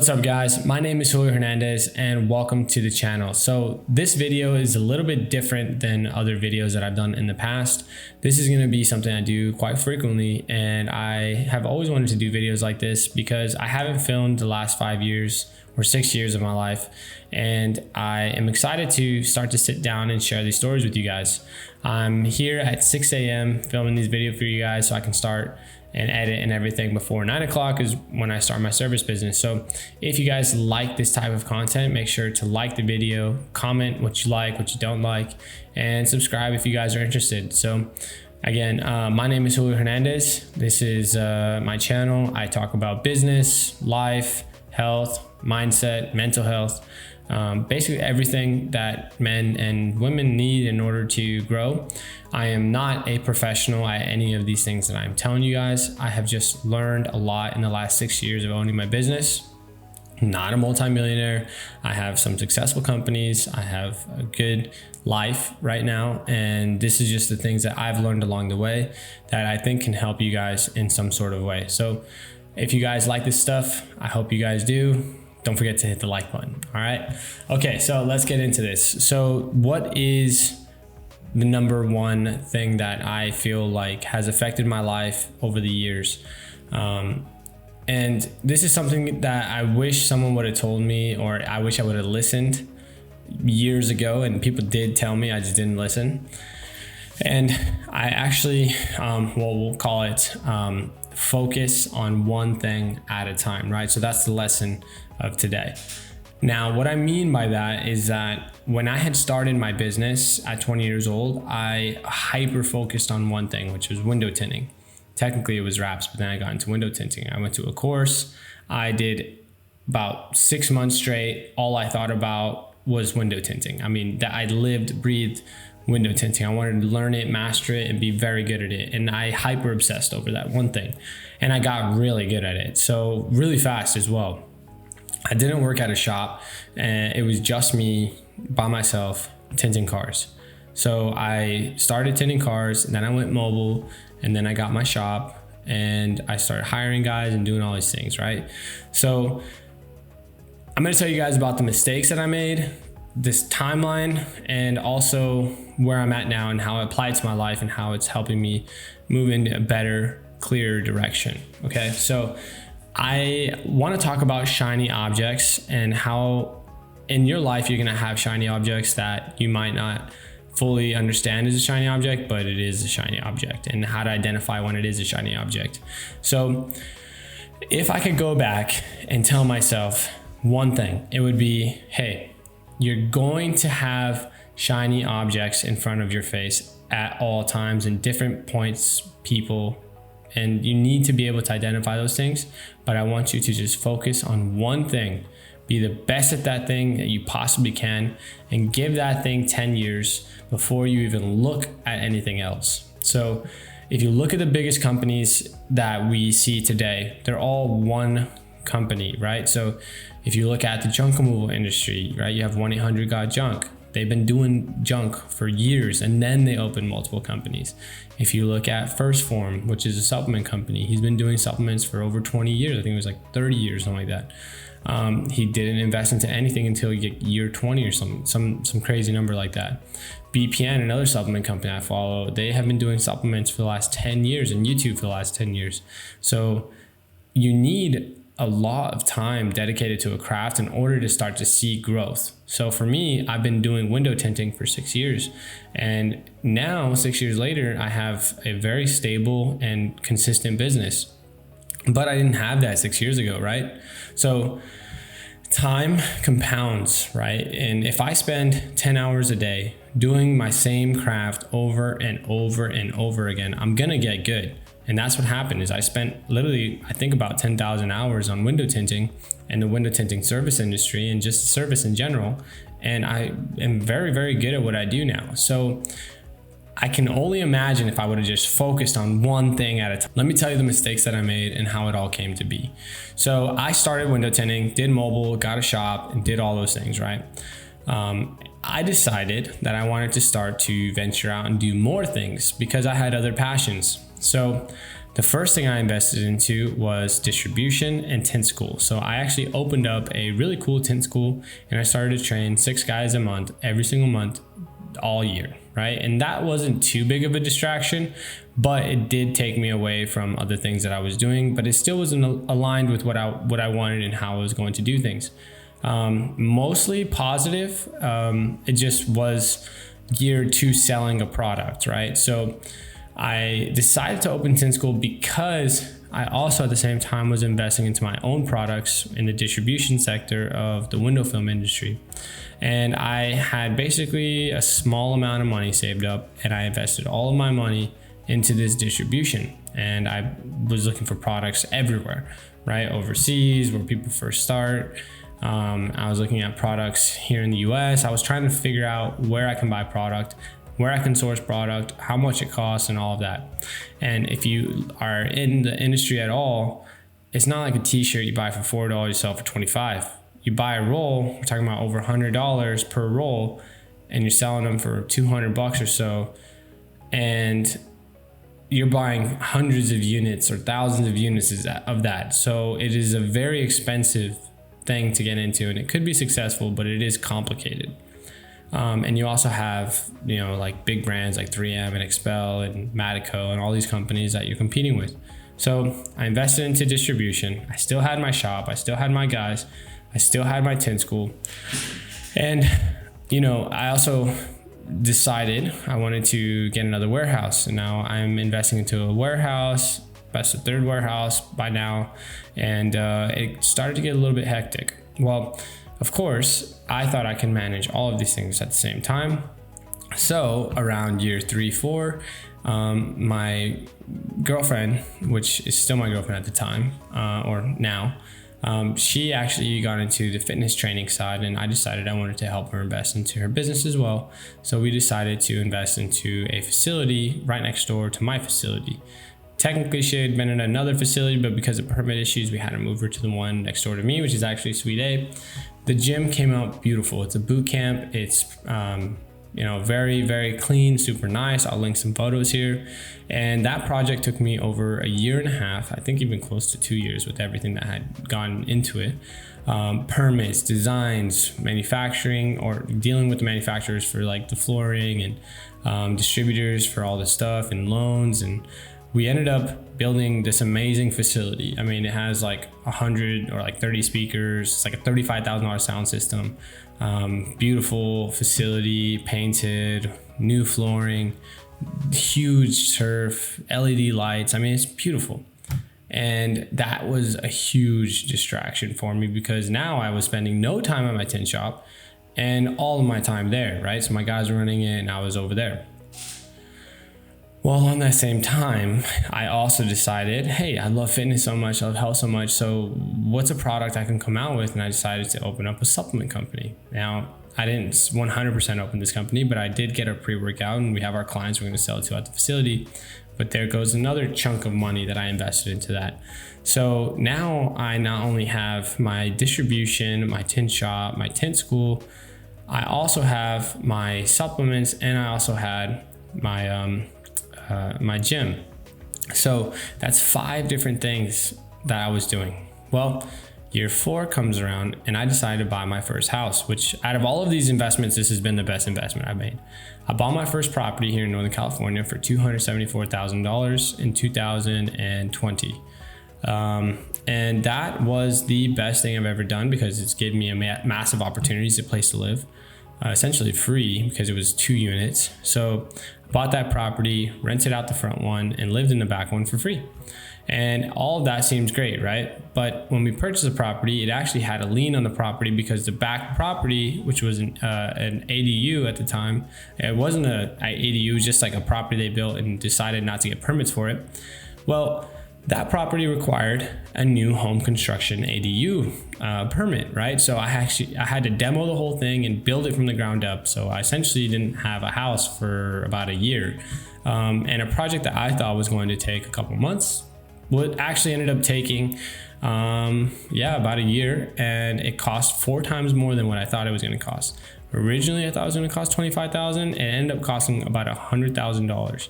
What's up guys, my name is Julio Hernandez and welcome to the channel. So this video is a little bit different than other videos that I've done in the past. This is going to be something I do quite frequently, and I have always wanted to do videos like this because I haven't filmed the last 5 years or 6 years of my life, and I am excited to start to sit down and share these stories with you guys. I'm here at 6 a.m. filming these videos for you guys so I can start and edit and everything before 9 o'clock is when I start my service business. So if you guys like this type of content, make sure to like the video, comment what you like, what you don't like, and subscribe if you guys are interested. So again, my name is Julio Hernandez. This is my channel. I talk about business, life, health, mindset, mental health, basically everything that men and women need in order to grow. I am not a professional at any of these things that I'm telling you guys. I have just learned a lot in the last 6 years of owning my business. Not a multimillionaire. I have some successful companies. I have a good life right now. And this is just the things that I've learned along the way that I think can help you guys in some sort of way. So if you guys like this stuff, I hope you guys do. Don't forget to hit the like button. All right. Okay, so let's get into this. So what is the number one thing that I feel like has affected my life over the years? And this is something that I wish someone would have told me, or I wish I would have listened years ago, and people did tell me, I just didn't listen. And I actually, we'll call it focus on one thing at a time, right? So that's the lesson of today. Now, what I mean by that is that when I had started my business at 20 years old, I hyper focused on one thing, which was window tinting. Technically it was wraps, but then I got into window tinting. I went to a course. I did about 6 months straight. All I thought about was window tinting. I mean, that I lived, breathed window tinting. I wanted to learn it, master it, and be very good at it. And I hyper obsessed over that one thing. And I got really good at it. So really fast as well. I didn't work at a shop, and it was just me by myself tinting cars. So I started tinting cars, and then I went mobile, and then I got my shop, and I started hiring guys and doing all these things, right? So I'm going to tell you guys about the mistakes that I made, this timeline, and also where I'm at now and how it applied to my life and how it's helping me move in a better, clearer direction. Okay, so I want to talk about shiny objects and how in your life you're going to have shiny objects that you might not fully understand as a shiny object, but it is a shiny object, and how to identify when it is a shiny object. So if I could go back and tell myself one thing, it would be, hey, you're going to have shiny objects in front of your face at all times in different points, people, and you need to be able to identify those things. But I want you to just focus on one thing, be the best at that thing that you possibly can, and give that thing 10 years before you even look at anything else. So if you look at the biggest companies that we see today, they're all one company, right? So if you look at the junk removal industry, right, you have 1-800-GOT-JUNK. They've been doing junk for years, and then they opened multiple companies. If you look at First Form, which is a supplement company, he's been doing supplements for over 20 years. I think it was like 30 years, something like that. He didn't invest into anything until year 20 or some crazy number like that. BPN, another supplement company I follow, they have been doing supplements for the last 10 years and YouTube for the last 10 years. So you need a lot of time dedicated to a craft in order to start to see growth. So for me, I've been doing window tinting for 6 years, and now 6 years later, I have a very stable and consistent business. But I didn't have that 6 years ago, right? So time compounds, right? And if I spend 10 hours a day doing my same craft over and over and over again, I'm gonna get good. And that's what happened is I spent literally, I think about 10,000 hours on window tinting and the window tinting service industry and just service in general. And I am very, very good at what I do now. So I can only imagine if I would have just focused on one thing at a time. Let me tell you the mistakes that I made and how it all came to be. So I started window tinting, did mobile, got a shop, and did all those things, right? I decided that I wanted to start to venture out and do more things because I had other passions. So the first thing I invested into was distribution and tint school. So I actually opened up a really cool tint school, and I started to train 6 guys a month, every single month, all year, right? And that wasn't too big of a distraction, but it did take me away from other things that I was doing, but it still wasn't aligned with what I wanted and how I was going to do things. Mostly positive. It just was geared to selling a product, right? So I decided to open tint school because I also at the same time was investing into my own products in the distribution sector of the window film industry. And I had basically a small amount of money saved up, and I invested all of my money into this distribution. And I was looking for products everywhere, right? Overseas, where people first start. I was looking at products here in the US. I was trying to figure out where I can buy product, where I can source product, how much it costs, and all of that. And if you are in the industry at all, it's not like a t-shirt you buy for $4, you sell for $25. You buy a roll, we're talking about over $100 per roll, and you're selling them for $200 or so. And you're buying hundreds of units or thousands of units of that. So it is a very expensive thing to get into, and it could be successful, but it is complicated. And you also have, like big brands like 3M and Expel and Matico and all these companies that you're competing with. So I invested into distribution. I still had my shop. I still had my guys. I still had my tint school. And, I also decided I wanted to get another warehouse. And now I'm investing into a warehouse. That's the 3rd warehouse by now. And it started to get a little bit hectic. Well, of course, I thought I can manage all of these things at the same time. So around year 3, 4, my girlfriend, which is still my girlfriend at the time, or now, she actually got into the fitness training side, and I decided I wanted to help her invest into her business as well. So we decided to invest into a facility right next door to my facility. Technically, she had been in another facility, but because of permit issues, we had to move her to the one next door to me, which is actually Suite A. The gym came out beautiful. It's a boot camp. It's very, very clean, super nice. I'll link some photos here. And that project took me over a year and a half, I think even close to 2 years with everything that had gone into it. Permits, designs, manufacturing, or dealing with the manufacturers for like the flooring, and distributors for all the stuff, and loans. And we ended up building this amazing facility. I mean, it has like 100 or like 30 speakers. It's like a $35,000 sound system. Beautiful facility, painted, new flooring, huge turf, LED lights. I mean, it's beautiful. And that was a huge distraction for me, because now I was spending no time at my tint shop and all of my time there, right? So my guys were running it and I was over there. Well, on that same time, I also decided, hey, I love fitness so much, I love health so much, so what's a product I can come out with? And I decided to open up a supplement company. Now, I didn't 100% open this company, but I did get a pre-workout, and we have our clients we're going to sell it to at the facility. But there goes another chunk of money that I invested into that. So now I not only have my distribution, my tint shop, my tint school, I also have my supplements, and I also had my gym. So that's 5 different things that I was doing. Well, year 4 comes around, and I decided to buy my first house, which out of all of these investments, this has been the best investment I've made. I bought my first property here in Northern California for $274,000 in 2020. And that was the best thing I've ever done, because it's given me a massive opportunities, a place to live, essentially free, because it was 2 units. So I bought that property, rented out the front one, and lived in the back one for free. And all of that seems great, right? But when we purchased the property, it actually had a lien on the property, because the back property, which was an ADU at the time, it wasn't an ADU, it was just like a property they built and decided not to get permits for it. Well, that property required a new home construction ADU permit, right? So I had to demo the whole thing and build it from the ground up. So I essentially didn't have a house for about a year. And a project that I thought was going to take a couple months, what actually ended up taking about a year, and it cost 4 times more than what I thought it was going to cost. Originally, I thought it was going to cost $25,000, and it ended up costing about $100,000.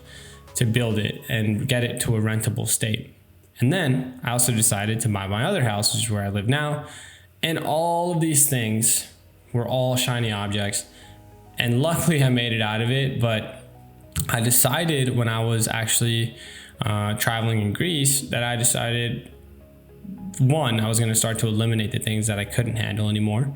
to build it and get it to a rentable state. And then I also decided to buy my other house, which is where I live now. And all of these things were all shiny objects. And luckily I made it out of it. But I decided when I was actually traveling in Greece that I decided, one, I was going to start to eliminate the things that I couldn't handle anymore.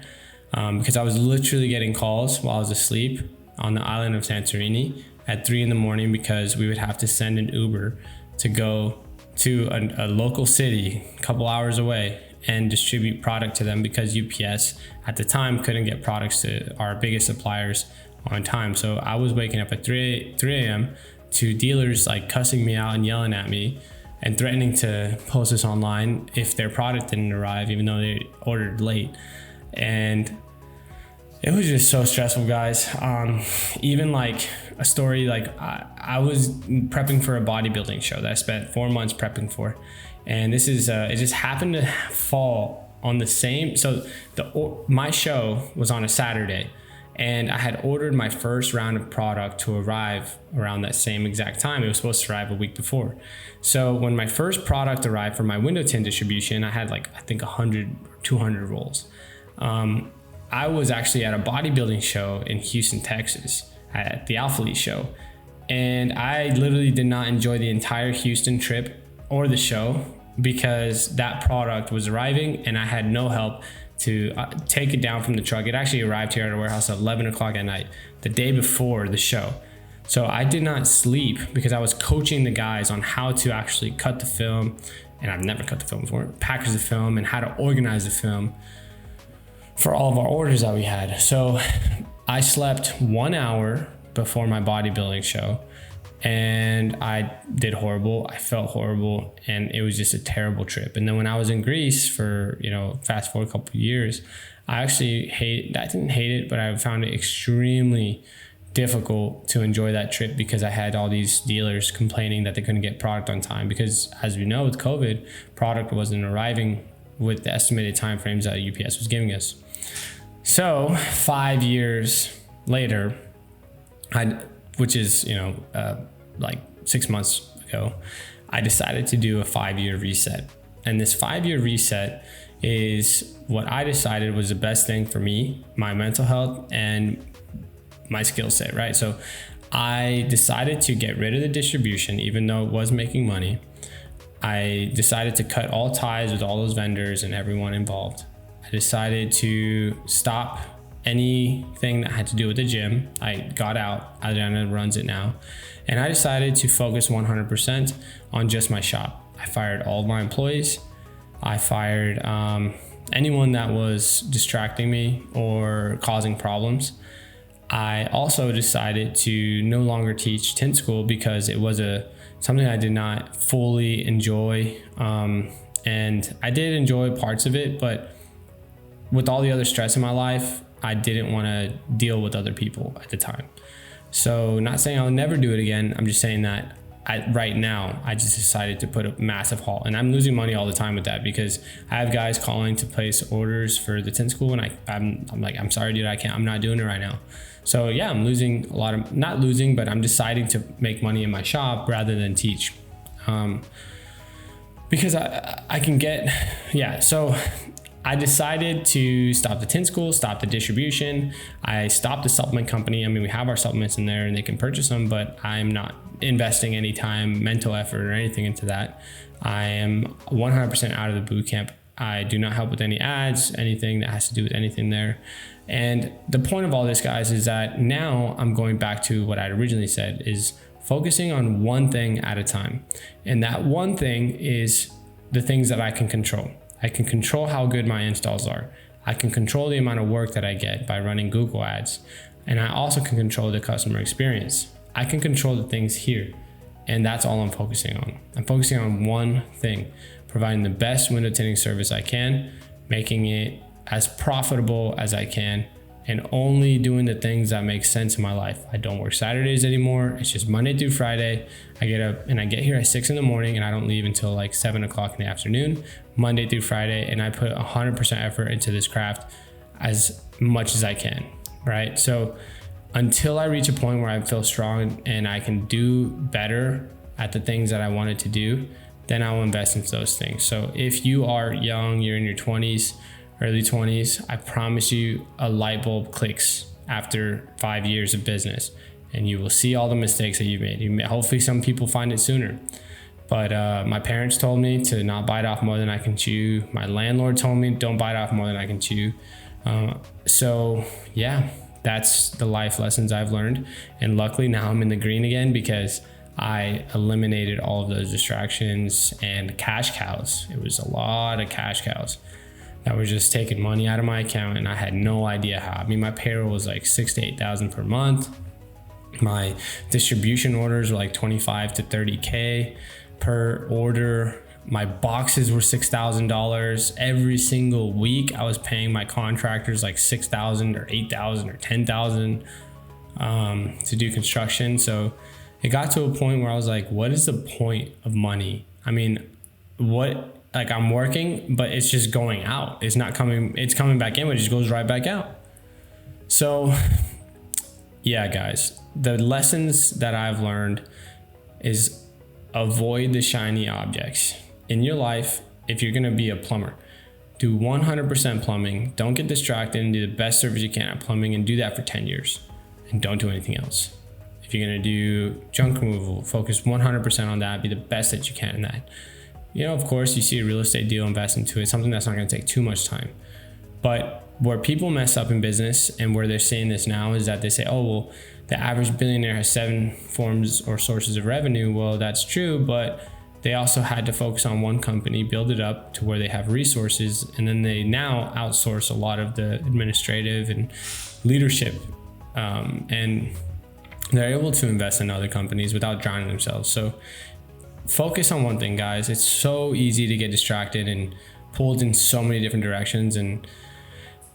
Because I was literally getting calls while I was asleep on the island of Santorini at 3 a.m. because we would have to send an Uber to go to a local city a couple hours away and distribute product to them, because UPS at the time couldn't get products to our biggest suppliers on time. So I was waking up at 3 a.m. to dealers like cussing me out and yelling at me and threatening to post this online if their product didn't arrive, even though they ordered late. And it was just so stressful, guys. Even like a story, like I was prepping for a bodybuilding show that I spent 4 months prepping for. And this is, it just happened to fall on the same, so my show was on a Saturday, and I had ordered my first round of product to arrive around that same exact time. It was supposed to arrive a week before. So when my first product arrived for my window tint distribution, I had like, I think 100 or 200 rolls. I was actually at a bodybuilding show in Houston, Texas, at the Alpha Elite show. And I literally did not enjoy the entire Houston trip or the show because that product was arriving and I had no help to take it down from the truck. It actually arrived here at our warehouse at 11 o'clock at night, the day before the show. So I did not sleep because I was coaching the guys on how to actually cut the film, and I've never cut the film before, package the film, and how to organize the film for all of our orders that we had. So I slept 1 hour before my bodybuilding show, and I did horrible. I felt horrible, and it was just a terrible trip. And then when I was in Greece for, fast forward a couple of years, I didn't hate it, but I found it extremely difficult to enjoy that trip because I had all these dealers complaining that they couldn't get product on time because, as we know, with COVID, product wasn't arriving with the estimated timeframes that UPS was giving us. So 5 years later, which is, like 6 months ago, I decided to do a 5-year reset. And this 5-year reset is what I decided was the best thing for me, my mental health, and my skill set, right? So I decided to get rid of the distribution, even though it was making money. I decided to cut all ties with all those vendors and everyone involved. I decided to stop anything that had to do with the gym. I got out. Adriana runs it now. And I decided to focus 100% on just my shop. I fired all of my employees. I fired anyone that was distracting me or causing problems. I also decided to no longer teach tint school because it was something I did not fully enjoy. And I did enjoy parts of it, but with all the other stress in my life, I didn't want to deal with other people at the time. So not saying I'll never do it again. I'm just saying that right now, I just decided to put a massive halt, and I'm losing money all the time with that because I have guys calling to place orders for the tint school, and I'm like, I'm sorry, dude, I'm not doing it right now. So yeah, I'm losing not losing, but I'm deciding to make money in my shop rather than teach, because I can get, so I decided to stop the tint school, stop the distribution. I stopped the supplement company. I mean, we have our supplements in there and they can purchase them, but I'm not investing any time, mental effort, or anything into that. I am 100% out of the boot camp. I do not help with any ads, anything that has to do with anything there. And the point of all this, guys, is that now I'm going back to what I originally said, is focusing on one thing at a time. And that one thing is the things that I can control. I can control how good my installs are. I can control the amount of work that I get by running Google ads. And I also can control the customer experience. I can control the things here. And that's all I'm focusing on. I'm focusing on one thing, providing the best window tinting service I can, making it as profitable as I can, and only doing the things that make sense in my life. I don't work Saturdays anymore. It's just Monday through Friday. I get up and I get here at 6 in the morning and I don't leave until like 7 o'clock in the afternoon, Monday through Friday. And I put 100% effort into this craft as much as I can, right? So until I reach a point where I feel strong and I can do better at the things that I wanted to do, then I will invest in those things. So if you are young, you're in your 20s, early 20s, I promise you a light bulb clicks after 5 years of business, and you will see all the mistakes that you made. Hopefully some people find it sooner. But my parents told me to not bite off more than I can chew. My landlord told me don't bite off more than I can chew. So yeah, that's the life lessons I've learned. And luckily now I'm in the green again because I eliminated all of those distractions and cash cows. It was a lot of cash cows that were just taking money out of my account, and I had no idea how. I mean, my payroll was like $6,000 to $8,000 per month. My distribution orders were like 25 to 30K per order. My boxes were $6,000 every single week. I was paying my contractors like $6,000 or $8,000 or $10,000 to do construction. So it got to a point where I was like, what is the point of money? I mean, like I'm working, but it's just going out. It's not coming, it's coming back in, but it just goes right back out. So yeah, guys, the lessons that I've learned is avoid the shiny objects in your life. If you're going to be a plumber, do 100% plumbing. Don't get distracted and do the best service you can at plumbing, and do that for 10 years and don't do anything else. If you're going to do junk removal, focus 100% on that. Be the best that you can in that. You know, of course, you see a real estate deal, invest into it, something that's not going to take too much time. But where people mess up in business, and where they're saying this now, is that they say, oh, well, the average billionaire has 7 forms or sources of revenue. Well, that's true, but they also had to focus on one company, build it up to where they have resources, and then they now outsource a lot of the administrative and leadership, and they're able to invest in other companies without drowning themselves. So focus on one thing, guys. It's so easy to get distracted and pulled in so many different directions, and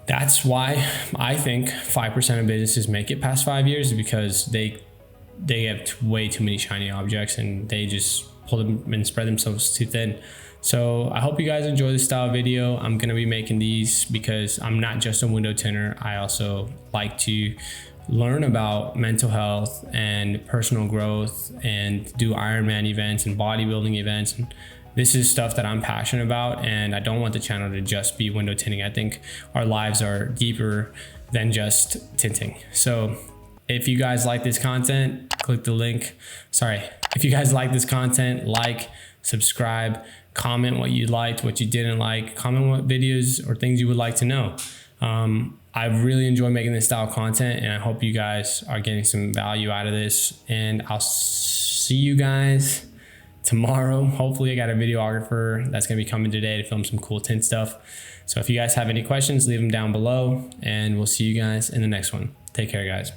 that's why I think 5% of businesses make it past 5 years, because they have way too many shiny objects and they just pull them and spread themselves too thin. So I hope you guys enjoy this style video. I'm going to be making these because I'm not just a window tinter. I also like to learn about mental health and personal growth and do Ironman events and bodybuilding events. And this is stuff that I'm passionate about, and I don't want the channel to just be window tinting. I think our lives are deeper than just tinting. So if you guys like this content, click the link. If you guys like this content, like, subscribe, comment what you liked, what you didn't like, comment what videos or things you would like to know. I really enjoy making this style of content, and I hope you guys are getting some value out of this, and I'll see you guys tomorrow. Hopefully I got a videographer that's going to be coming today to film some cool tint stuff. So if you guys have any questions, leave them down below, and we'll see you guys in the next one. Take care, guys.